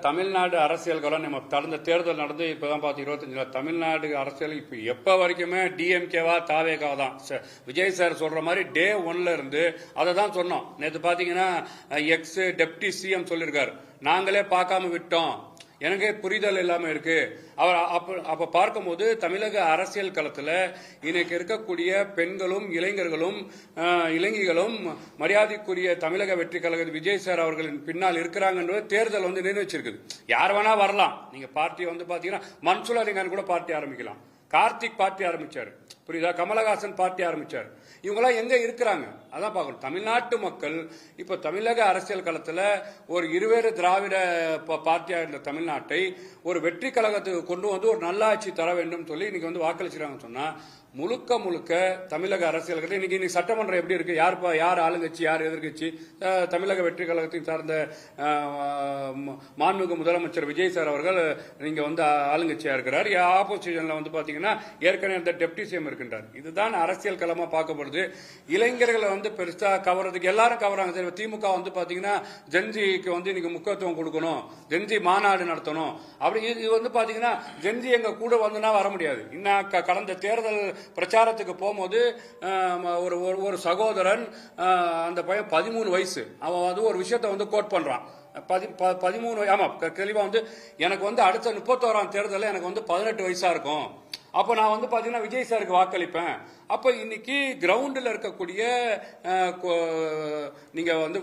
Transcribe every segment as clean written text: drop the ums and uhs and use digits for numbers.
தமிழ்நாடு அரசியல் களம் நம்ம கடந்த தேர்தல் நடந்து இப்பதான் பார்த்து 25 தமிழ்நாடு அரசியல் இப்ப எப்ப வரைக்குமே டிஎம்கேவா தாவேகாவா தான். விஜய் சார் சொல்ற மாதிரி டே 1ல இருந்து அதை தான் சொன்னோம். நேற்று பாத்தீங்கன்னா எக்ஸ் டெப்டி சிஎம் சொல்லியிருக்காரு, நாங்களே பார்க்காம விட்டோம், எனக்கு புரிதல் இல்லாம இருக்கு. அவர் அப்ப பார்க்கும்போது தமிழக அரசியல் களத்துல இன்னைக்கு இருக்கக்கூடிய பெண்களும் இளைஞர்களும் இளைஞர்களும் மரியாதைக்குரிய தமிழக வெற்றி கழக விஜய் சார் அவர்களின் பின்னால் இருக்கிறாங்கன்றது தேர்தல் வந்து நிர்ணயிச்சிருக்குது. யார் வேணா வரலாம். நீங்க பார்ட்டி வந்து பாத்தீங்கன்னா மன்சூர் அலிகான் கூட பார்ட்டி ஆரம்பிக்கலாம், கார்த்திக் பார்ட்டி ஆரம்பிச்சாரு, புரியுதா, கமலஹாசன் பார்ட்டி ஆரம்பிச்சார். இவங்கெல்லாம் எங்க இருக்கிறாங்க அதான் பார்க்கணும். தமிழ்நாட்டு மக்கள் இப்ப தமிழக அரசியல் களத்துல ஒரு இருவேறு திராவிட பார்ட்டியா இருந்த தமிழ்நாட்டை ஒரு வெற்றி கழகத்துக்கு கொண்டு வந்து ஒரு நல்லாட்சி தர வேண்டும் சொல்லி இன்னைக்கு வந்து வாக்களிச்சிருக்காங்கன்னு சொன்னா முழுக்க முழுக்க தமிழக அரசியல் கட்சி இன்னைக்கு சட்டமன்றம் எப்படி இருக்கு, யார் ஆளுங்கட்சி யார் எதிர்கட்சி? தமிழக வெற்றி கழகத்தின் சார்ந்த மாண்புமிகு முதலமைச்சர் விஜய் சார் அவர்கள் நீங்க வந்து ஆளுங்கட்சியா இருக்கிறார். ஆப்போசிஷன்ல வந்து பாத்தீங்கன்னா ஏற்கனவே அந்த டெப்டி சிஎம் இருக்கின்றார். இதுதான் அரசியல் களமா பார்க்கப்படுது. இளைஞர்களை வந்து பெருசா கவர்றதுக்கு எல்லாரும் கவராங்க. திமுக வந்து பாத்தீங்கன்னா ஜென்ஜிக்கு வந்து இன்னைக்கு முக்கியத்துவம் கொடுக்கணும், ஜென்ஜி மாநாடு நடத்தணும் அப்படி. இது வந்து பாத்தீங்கன்னா ஜென்ஜி எங்க கூட வந்துனா வர முடியாது. இன்னும் கடந்த தேர்தல் பிரச்சாரத்துக்கு போகும்போது ஒரு சகோதரன், அந்த பையன் 13 வயசு, அவன் வந்து ஒரு விஷயத்தை வந்து கோட் பண்றான். 13 ஆமா தெளிவா வந்து எனக்கு வந்து அடுத்த 31ஆம் தேர்தலில் எனக்கு வந்து 18 வயசா இருக்கும், அப்ப நான் வந்து பாத்தீங்கன்னா விஜய் சாருக்கு வாக்களிப்பேன். அப்ப இன்னைக்கு கிரவுண்டில் இருக்கக்கூடிய நீங்க வந்து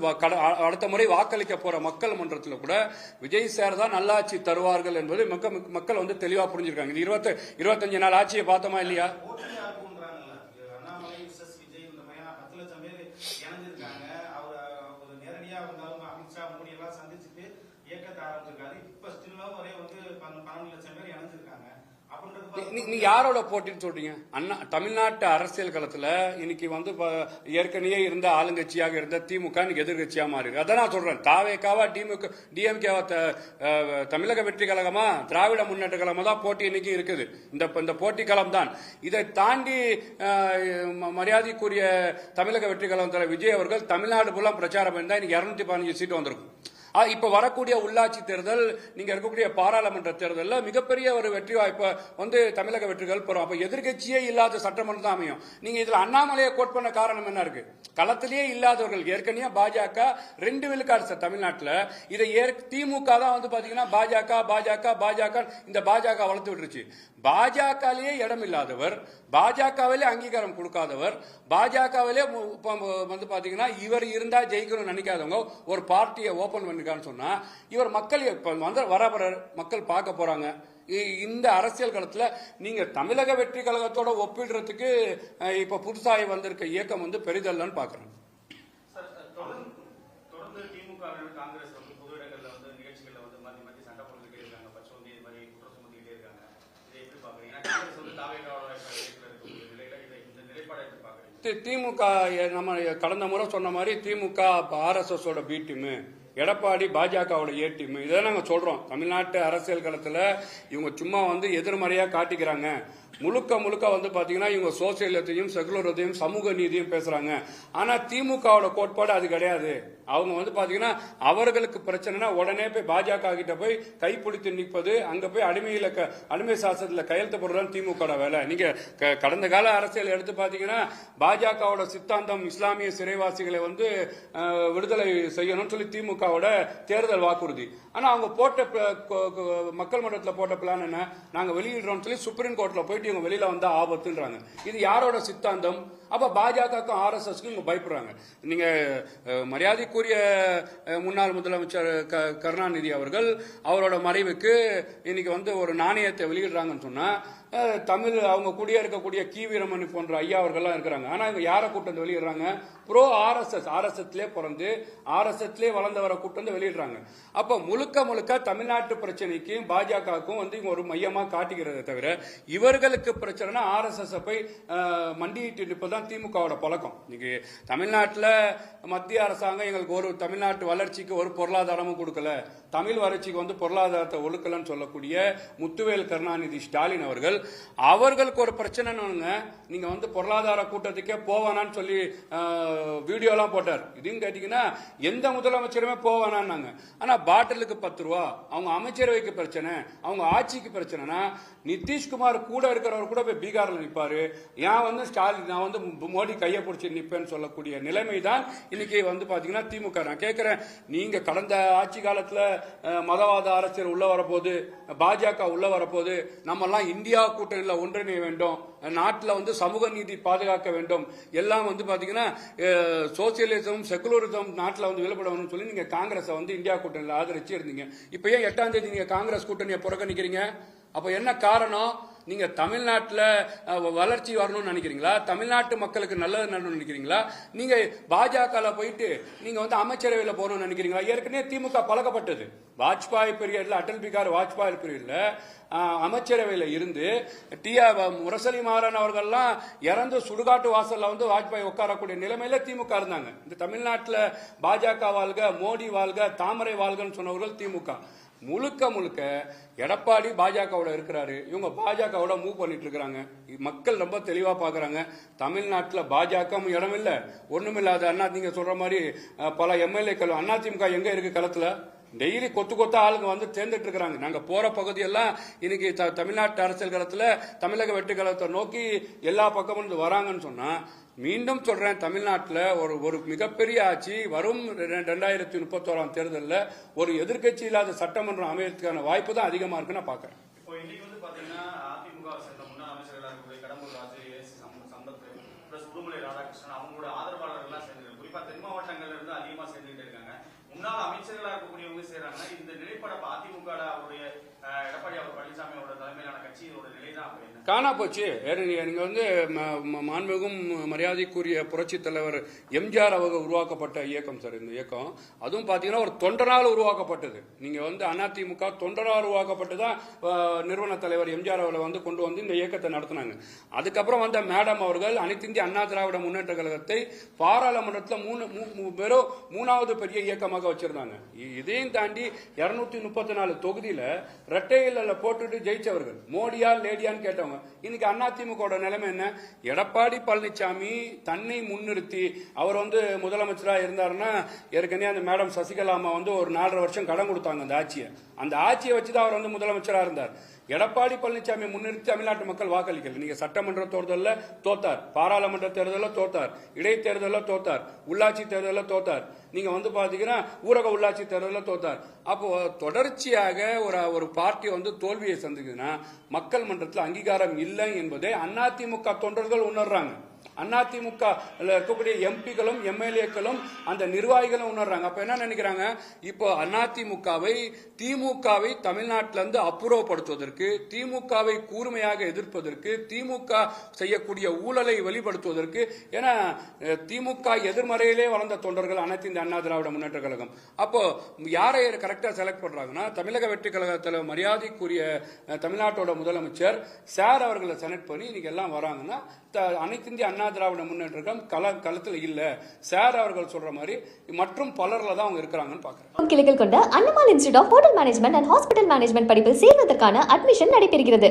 அடுத்த முறை வாக்களிக்க போற மக்கள் மன்றத்தில் கூட விஜய் சார் தான் நல்லாட்சி தருவார்கள் என்பது மக்கள் வந்து தெளிவா புரிஞ்சிருக்காங்க. 25 நாள் ஆட்சியை பார்த்தோமா இல்லையா? நீ யாரோட போட்டின்னு சொல்றீங்க? அண்ணா தமிழ்நாட்டு அரசியல் களத்துல இன்னைக்கு வந்து ஏற்கனவே இருந்த ஆளுங்கட்சியாக இருந்த திமுக இன்னைக்கு எதிர்கட்சியா மாறி. அதான் நான் சொல்றேன், தாவேகாவா டிஎம்கேவா தமிழக வெற்றி கழகமா திராவிட முன்னேற்ற கழகமா தான் போட்டி இன்னைக்கு இருக்குது. இந்த போட்டி களம் தான். இதை தாண்டி மரியாதைக்குரிய தமிழக வெற்றி கழகம் தலைவர் விஜய் அவர்கள் தமிழ்நாடு ஃபுல்லா பிரச்சாரம் பண்ணா இன்னைக்கு 215 சீட்டு வந்திருக்கும். இப்ப வரக்கூடிய உள்ளாட்சி தேர்தல், நீங்க இருக்கக்கூடிய பாராளுமன்ற தேர்தலில் மிகப்பெரிய ஒரு வெற்றி வாய்ப்பை வந்து தமிழக வெற்றிகள் பெறும். அப்ப எதிர்கட்சியே இல்லாத சட்டமன்றம் தான் அமையும். நீங்க இதுல அண்ணாமலையை கோட் பண்ண காரணம் என்ன இருக்கு? களத்திலேயே இல்லாதவர்கள் ஏற்கனவே பாஜக 2 விழுக்காடு சார் தமிழ்நாட்டில். இதை திமுக தான் வந்து பாத்தீங்கன்னா பாஜக இந்த பாஜக வளர்த்து விட்டுருச்சு. பாஜகவிலேயே இடம் இல்லாதவர், பாஜகவிலே அங்கீகாரம் கொடுக்காதவர், பாஜகவிலே வந்து பாத்தீங்கன்னா இவர் இருந்தா ஜெயிக்கணும்னு நினைக்காதவங்க ஒரு பார்ட்டியை ஓபன் பண்ணிருக்கான்னு சொன்னா இவர் மக்கள் வந்து வர மக்கள் பார்க்க போறாங்க. இந்த அரசியல் களத்துல நீங்க தமிழக வெற்றி கழகத்தோட ஒப்பிடுறதுக்கு இப்ப புதுசாக வந்திருக்க இயக்கம் வந்து பெரிதல்லன்னு பாக்குறேன். திமுக நம்ம கடந்த முறை சொன்ன மாதிரி திமுக RSS ஓட பி டீம், எடப்பாடி பாஜகவோட ஏ டீம், இதை நாங்க சொல்றோம். தமிழ்நாட்டு அரசியல் களத்துல இவங்க சும்மா வந்து எதிர்மறையா காட்டிக்கிறாங்க. முழுக்க வந்து பாத்தீங்கன்னா இவங்க சோசியலத்தையும் செகுலரத்தையும் சமூக நீதியும் பேசுறாங்க. ஆனா திமுகவோட கோட்பாடு அது கிடையாது. அவங்க வந்து பாத்தீங்கன்னா அவர்களுக்கு பிரச்சனைனா உடனே போய் பாஜக கிட்ட போய் கைப்பிடித்து நிற்பது, அங்க போய் அடிமை சாசனத்துல கையெழுத்து போடுறதுதான் திமுக வேலை. நீங்க கடந்த கால அரசியல் எடுத்து பாத்தீங்கன்னா பாஜகவோட சித்தாந்தம் இஸ்லாமிய சிறைவாசிகளை வந்து விடுதலை செய்யணும்னு சொல்லி திமுகவோட தேர்தல் வாக்குறுதி. ஆனா அவங்க போட்ட மக்கள் மன்றத்தில் போட்ட பிளான் என்ன? நாங்க வெளியிடுறோம் சொல்லி சுப்ரீம் கோர்ட்ல போயிட்டு இவங்க வெளியில வந்தா ஆபத்துன்றாங்க. இது யாரோட சித்தாந்தம்? அப்ப பாஜகக்கும் RSSக்கும் இவங்க பயப்படுறாங்க. நீங்க மரியாதைக்குரிய முன்னாள் முதலமைச்சர் கருணாநிதி அவர்கள் அவரோட மறைவுக்கு இன்னைக்கு வந்து ஒரு நாணயத்தை வெளியிடுறாங்கன்னு சொன்னா தமிழ் அவங்க கூடிய இருக்கக்கூடிய கீவீரமணி போன்ற ஐயா அவர்கள்லாம் இருக்கிறாங்க. ஆனா இவங்க யாரை கூட்டம் வெளியிடுறாங்க? ப்ரோ RSSலே பிறந்து RSSலே வளர்ந்து வர கூட்டம் வெளியிடுறாங்க. அப்ப முழுக்க தமிழ்நாட்டு பிரச்சனைக்கும் பாஜகவுக்கும் வந்து இவங்க ஒரு மையமா காட்டுகிறத தவிர இவர்களுக்கு பிரச்சனைனா RSS போய் மண்டியிட்டு நிற்பதான் திமுகவோட பழக்கம். இன்னைக்கு தமிழ்நாட்டில் மத்திய அரசாங்கம் எங்களுக்கு எங்களுக்கு ஒரு தமிழ்நாட்டு வளர்ச்சிக்கு ஒரு பொருளாதாரமும் கொடுக்கல, தமிழ் வளர்ச்சிக்கு வந்து பொருளாதாரத்தை ஒழுக்கலன்னு சொல்லக்கூடிய முத்துவேல் கருணாநிதி ஸ்டாலின் அவர்களுக்கு ஒரு பிரச்சனைன்னு நீங்க வந்து பொருளாதார கூட்டத்துக்கே போவானான்னு சொல்லி வீடியோலாம் போட்டார். இதையும் கேட்டீங்கன்னா எந்த முதலமைச்சருமே போவானான்னாங்க. ஆனா பாட்டிலுக்கு 10 ரூபா, அவங்க அமைச்சரவைக்கு பிரச்சனை, அவங்க ஆட்சிக்கு பிரச்சனைனா நிதிஷ்குமார் கூட இருக்கிறவர் கூட போய் பீகார்ல நிற்பாரு. ஏன் வந்து ஸ்டாலின் நான் வந்து மோடி கையை பிடிச்சி நிற்பேன்னு சொல்லக்கூடிய நிலைமை தான் இன்னைக்கு வந்து பாத்தீங்கன்னா திமுக. நான் கேட்கிறேன், நீங்க கடந்த ஆட்சி காலத்துல மதவாத அரசியல் உள்ள வரப்போது, பாஜக உள்ள வரப்போது, நம்ம எல்லாம் இந்தியா கூட்டணியில் ஒன்றிணைய வேண்டும், நாட்டில் வந்து சமூக நீதி பாதுகாக்க வேண்டும், எல்லாம் வந்து பாத்தீங்கன்னா சோசியலிசம் செகுலரிசம் நாட்டில் வந்து விலப்படணும்னு சொல்லி நீங்க காங்கிரஸை வந்து இந்தியா கூட்டணியில் ஆதரிச்சு இருந்தீங்க. இப்ப ஏன் 8ஆம் தேதி நீங்க காங்கிரஸ் கூட்டணியை புறக்கணிக்கிறீங்க? அப்ப என்ன காரணம்? நீங்க தமிழ்நாட்டில் வளர்ச்சி வரணும்னு நினைக்கிறீங்களா? தமிழ்நாட்டு மக்களுக்கு நல்லது நடணும்னு நினைக்கிறீங்களா? நீங்க பாஜக போயிட்டு நீங்க வந்து அமைச்சரவையில் போகணும்னு நினைக்கிறீங்களா? ஏற்கனவே திமுக பழக்கப்பட்டது. வாஜ்பாய் பீரியட்ல, அடல் பிகாரி வாஜ்பாய் பீரியட்ல அமைச்சரவையில் இருந்து முரசொலி மாறன் அவர்கள்லாம் இறந்து சுடுகாட்டு வாசல்ல வந்து வாஜ்பாய் உட்காரக்கூடிய நிலைமையில திமுக இருந்தாங்க. இந்த தமிழ்நாட்டில் பாஜக வாழ்க, மோடி வாழ்க, தாமரை வாழ்கன்னு சொன்னவர்கள் திமுக. முழுக்க முழுக்க எடப்பாடி பாஜகவோட இருக்கிறாரு. இவங்க பாஜகவோட மூவ் பண்ணிட்டு இருக்கிறாங்க. மக்கள் ரொம்ப தெளிவா பாக்குறாங்க. தமிழ்நாட்டில் பாஜக இடம் இல்ல, ஒண்ணுமில்லாத அண்ணா நீங்க சொல்ற மாதிரி பல எம்எல்ஏக்கள் அதிமுக எங்க இருக்கு களத்துல? டெய்லி கொத்தா ஆளுங்க வந்து தேர்ந்துட்டு இருக்கிறாங்க. நாங்க போற பகுதியெல்லாம் இன்னைக்கு தமிழ்நாட்டு அரசியல் களத்துல தமிழக வெற்றி கழகத்தை நோக்கி எல்லா பக்கமும் வராங்கன்னு சொன்னா, மீண்டும் சொல்றேன், தமிழ்நாட்டில் ஒரு மிகப்பெரிய ஆட்சி வரும் 2031 தேர்தலில் ஒரு எதிர்கட்சி இல்லாத சட்டமன்றம் அமையறதுக்கான வாய்ப்பு தான் அதிகமா இருக்குன்னு நான் பாக்குறேன். இப்போ இன்னைக்கு வந்து பாத்தீங்கன்னா அதிமுக சேர்ந்த முன்னாள் அமைச்சர்களாக இருக்கக்கூடிய கடம்பூர் ராஜு, சம்பத் பிளஸ் உடுமலை ராதாகிருஷ்ணன் அவங்களோட ஆதரவாளர்கள் சேர்ந்து குறிப்பா தென் மாவட்டங்கள்ல இருந்து அதிகமா சேர்ந்துகிட்டு இருக்காங்க. முன்னாள் அமைச்சர்களாக இருக்கக்கூடியவங்க செய்யறாங்க. இந்த நிலைப்பட அதிமுக அவருடைய எடப்பாடி பழனிசாமி அவரோட தலைமையிலான கட்சி இதோட நிலைதான் காணா போச்சு. நீங்க வந்து மாண்புமிகும் மரியாதைக்குரிய புரட்சி தலைவர் எம்ஜிஆர் அவர்கள் உருவாக்கப்பட்ட இயக்கம் சார். இந்த இயக்கம் அதுவும் பாத்தீங்கன்னா ஒரு தொண்டரால் உருவாக்கப்பட்டது. நீங்க வந்து அதிமுக தொண்டரால் உருவாக்கப்பட்டுதான் நிறுவன தலைவர் எம்ஜிஆர் அவர்களை வந்து கொண்டு வந்து இந்த இயக்கத்தை நடத்தினாங்க. அதுக்கப்புறம் வந்த மேடம் அவர்கள் அனைத்து இந்திய அண்ணா திராவிட முன்னேற்ற கழகத்தை பாராளுமன்றத்தில் வெறும் 3வது பெரிய இயக்கமாக வச்சிருந்தாங்க. இதையும் தாண்டி 234 தொகுதியில ரெட்டையில போட்டுட்டு ஜெயிச்சவர்கள் மோடியால் லேடியான்னு கேட்டவங்க. இன்னைக்கு அதிமுக நிலைமை என்ன? எடப்பாடி பழனிசாமி தன்னை முன்னிறுத்தி அவர் வந்து முதலமைச்சரா இருந்தாருன்னா, ஏற்கனவே அந்த மேடம் சசிகலா அம்மா வந்து ஒரு 4.5 வருஷம் கடன் கொடுத்தாங்க அந்த ஆட்சியை வச்சுதான் அவர் வந்து முதலமைச்சரா இருந்தார். எடப்பாடி பழனிசாமி முன்னிறுத்தி தமிழ்நாட்டு மக்கள் வாக்களிக்கல. நீங்க சட்டமன்ற தேர்தலில் தோத்தார், பாராளுமன்ற தேர்தலில் தோத்தார், இடைத்தேர்தலில் தோத்தார், உள்ளாட்சி தேர்தலில் தோத்தார், நீங்க வந்து பாத்தீங்கன்னா ஊரக உள்ளாட்சி தேர்தலில் தோத்தார். அப்போ தொடர்ச்சியாக ஒரு பார்ட்டி வந்து தோல்வியை சந்திக்குதுன்னா மக்கள் மன்றத்தில் அங்கீகாரம் இல்லை என்பதை அதிமுக தொண்டர்கள் உணர்றாங்க. அதிமுக இருக்கக்கூடிய எம்பிகளும் எம்எல்ஏக்களும் அந்த நிர்வாகிகளும் உணர்றாங்க. அப்ப என்ன நினைக்கிறாங்க? இப்போ திமுகவை தமிழ்நாட்டிலிருந்து அப்புறப்படுத்துவதற்கு, திமுகவை கூர்மையாக எதிர்ப்பதற்கு, திமுக செய்யக்கூடிய ஊழலை வெளிப்படுத்துவதற்கு, ஏன்னா திமுக எதிர்மறையிலே வளர்ந்த தொண்டர்கள் அனைத்து இந்த அண்ணா திராவிட முன்னேற்ற கழகம். அப்போ யாரை கரெக்டா செலக்ட் பண்றாங்கன்னா, தமிழக வெற்றி கழகத்தில் மரியாதைக்குரிய தமிழ்நாட்டோட முதலமைச்சர் சார் அவர்களை செலக்ட் பண்ணி இன்னைக்கு எல்லாம் வராங்கன்னா அனைத்து இந்திய அண்ணா திராவிட முன்னேற்றம் களத்தில் இல்ல சார் அவர்கள் சொல்ற மாதிரி மற்றும் பலர்ல தான் அவங்க இருக்கிறாங்கன்னு பாக்குறேன். கிளைகள் கொண்ட Annamalai institute of hotel management and hospital management படிப்பில் சேர்வதற்கான அட்மிஷன் நடைபெறுகிறது.